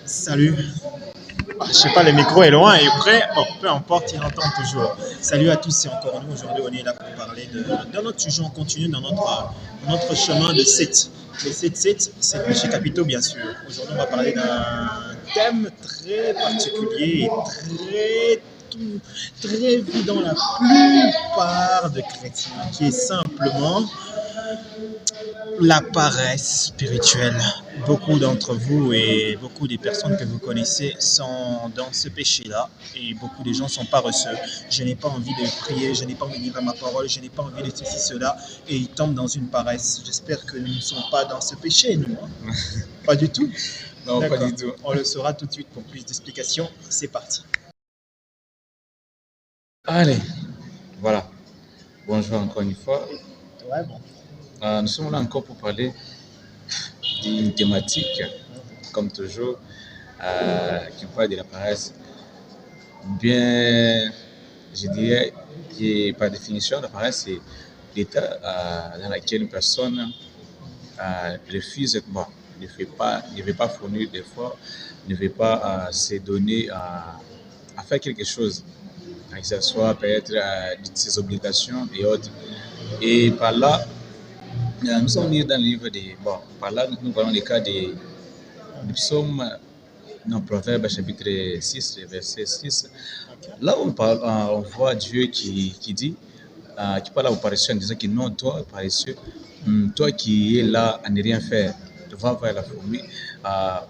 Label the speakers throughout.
Speaker 1: Salut. Je sais pas, le micro est loin et près. Bon, peu importe, il entend toujours. Salut à tous, c'est encore nous. Aujourd'hui, on est là pour parler de notre sujet. On continue dans notre chemin de 7. Les 7, c'est péché capitaux, bien sûr. Aujourd'hui, on va parler d'un thème très particulier et très vu dans la plupart des chrétiens, qui est simplement la paresse spirituelle. Beaucoup d'entre vous et beaucoup des personnes que vous connaissez sont dans ce péché-là et beaucoup de gens sont paresseux. Je n'ai pas envie de prier, je n'ai pas envie de lire ma parole, je n'ai pas envie de ceci, cela et ils tombent dans une paresse. J'espère que nous ne sommes pas dans ce péché, nous. Hein. Pas du tout.
Speaker 2: Non,
Speaker 1: D'accord.
Speaker 2: pas du tout.
Speaker 1: On le saura tout de suite pour plus d'explications. C'est parti.
Speaker 2: Allez, voilà. Bonjour encore une fois.
Speaker 1: Ouais, bon.
Speaker 2: Nous sommes là encore pour parler d'une thématique, comme toujours, qui parle de la paresse. Bien, je dirais que par définition, la paresse, c'est l'état dans lequel une personne refuse, bon, ne veut pas fournir d'efforts, ne veut pas se donner à faire quelque chose, que ce soit peut-être ses obligations et autres. Et par là, nous sommes venus dans le livre de... Bon, par là, nous voyons le cas du psaume, non, Proverbe chapitre 6, verset 6. Là, on voit Dieu qui dit, qui parle aux paresseux en disant que non, toi, paresseux, toi qui es là à ne rien faire, tu vas vers la fourmi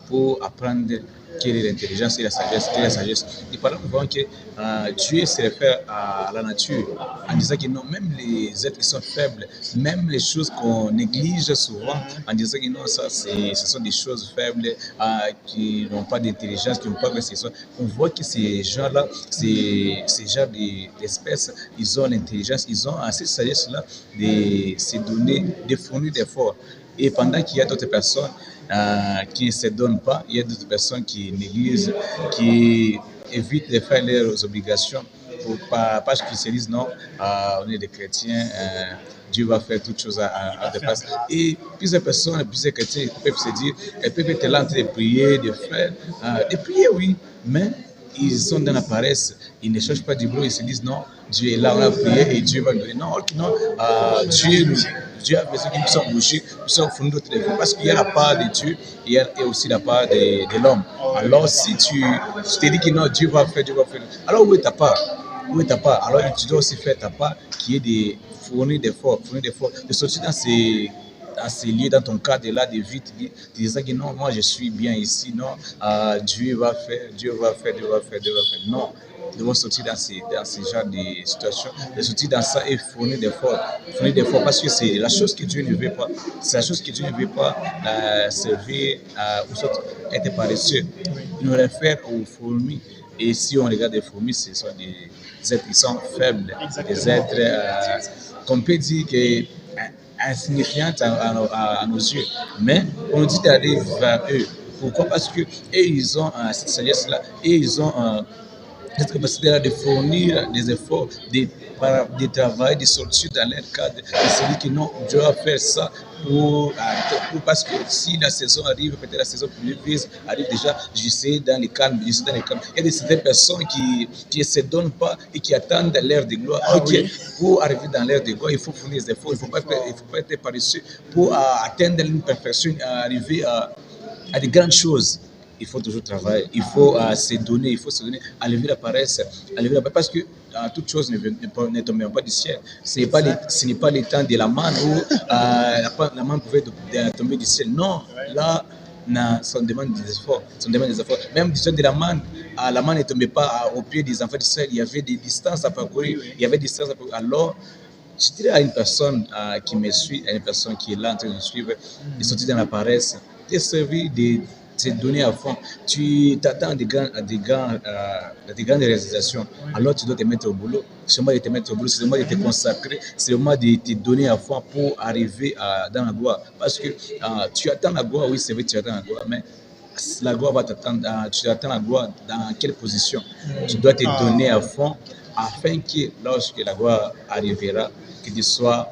Speaker 2: pour apprendre quelle est l'intelligence et la sagesse, quelle est la sagesse. Et par là, nous voyons que Dieu se réfère à la nature en disant que non, même les êtres qui sont faibles, même les choses qu'on néglige souvent, en disant que non, ça, ce sont des choses faibles qui n'ont pas d'intelligence, qui n'ont pas de réflexion. On voit que ces gens-là, ces genres d'espèces, ils ont l'intelligence, ils ont cette sagesse-là de se donner, de fournir des efforts. Et pendant qu'il y a d'autres personnes qui ne se donnent pas, il y a d'autres personnes qui négligent, qui évitent de faire leurs obligations parce qu'ils se disent non, on est des chrétiens, Dieu va faire toutes choses à de place. Et plusieurs personnes, plusieurs chrétiens peuvent se dire, elles peuvent être là en train de prier, de faire, de prier, oui, mais ils sont dans la paresse, ils ne cherchent pas du boulot, ils se disent non, Dieu est là, on a prié et Dieu va nous donner. Non, Dieu a besoin qu'ils puissent bouger, puissent fournir d'autres efforts, parce qu'il y a la part de Dieu et il y a aussi la part de l'homme. Alors si tu te dis que non, Dieu va faire, alors où est ta part? Où est ta part? Alors tu dois aussi faire ta part qui est de fournir d'efforts, de sortir dans ces lieux, dans ton cadre-là de vie, tu disais que non, moi je suis bien ici, non, Dieu va faire. Non, nous devons sortir dans ces genres de situations, de sortir dans ça et fournir d'efforts, parce que c'est la chose que Dieu ne veut pas. C'est la chose que Dieu ne veut pas servir ou être paresseux. Il nous réfère aux fourmis. Et si on regarde les fourmis, ce sont des êtres qui sont faibles, des êtres qu'on peut dire que insignifiantes à nos yeux. Mais on nous dit d'aller vers eux. Pourquoi? Parce que ils ont cette sagesse-là et ils ont cette capacité-là de fournir des efforts, de travail, de sortir dans leur cadre, de se dire que non, Dieu va faire ça parce que si la saison arrive, peut-être la saison pluvieuse arrive déjà, je sais dans les calmes. Il y a certaines personnes qui ne se donnent pas et qui attendent l'ère de gloire. Okay. Oui. Pour arriver dans l'ère de gloire, il faut fournir des efforts, il ne faut pas être paresseux pour atteindre une perfection, arriver à de grandes choses. Il faut toujours travailler, il faut se donner, à lever la paresse, parce que toute chose ne tombe pas du ciel. Ce n'est pas le temps de la manne où la manne pouvait tomber du ciel. Non, là, ça demande des efforts. Même du temps de la manne ne tombait pas au pied des enfants d'Israël. Il y avait des distances à parcourir. Alors, je dirais à une personne qui me suit, à une personne qui est là en train de me suivre, de sortir dans la paresse, de servir, de se donner à fond. Tu t'attends à des grandes réalisations. Alors tu dois te mettre au boulot. C'est le moment de te mettre au boulot, c'est le moment de te consacrer, c'est le moment de te donner à fond pour arriver dans la gloire. Parce que tu attends la gloire, oui, c'est vrai, tu attends la gloire, mais la gloire va t'attendre. Tu attends la gloire dans quelle position? Tu dois te donner à fond afin que lorsque la gloire arrivera, que tu sois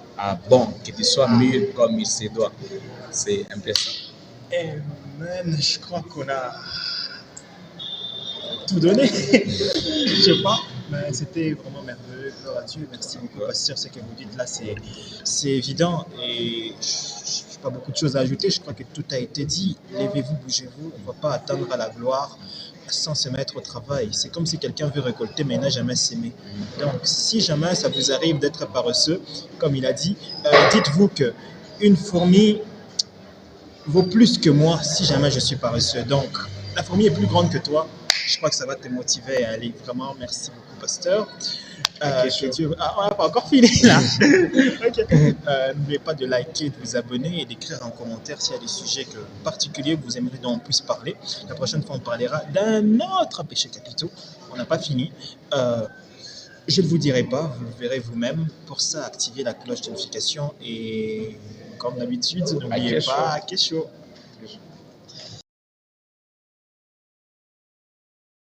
Speaker 2: bon, que tu sois mûr comme il se doit. C'est un peu ça.
Speaker 1: Man, je crois qu'on a tout donné. Je sais pas, mais c'était vraiment merveilleux. Gloire à Dieu. Merci beaucoup, pasteur. Ce que vous dites là, c'est évident. Et je n'ai pas beaucoup de choses à ajouter. Je crois que tout a été dit. Levez-vous, bougez-vous. On ne va pas attendre à la gloire sans se mettre au travail. C'est comme si quelqu'un veut récolter mais n'a jamais semé. Donc, si jamais ça vous arrive d'être paresseux, comme il a dit, dites-vous qu'une fourmi vaut plus que moi si jamais je suis paresseux. Donc, la fourmi est plus grande que toi. Je crois que ça va te motiver à aller. Vraiment, merci beaucoup, pasteur. On n'a pas encore fini là. Okay. N'oubliez pas de liker, de vous abonner et d'écrire en commentaire s'il y a des sujets particuliers que vous aimeriez dont on puisse parler. La prochaine fois, on parlera d'un autre péché capitaux. On n'a pas fini. Je ne vous dirai pas, vous le verrez vous-même. Pour ça, activez la cloche de notification et comme d'habitude, n'oubliez pas, Kesho.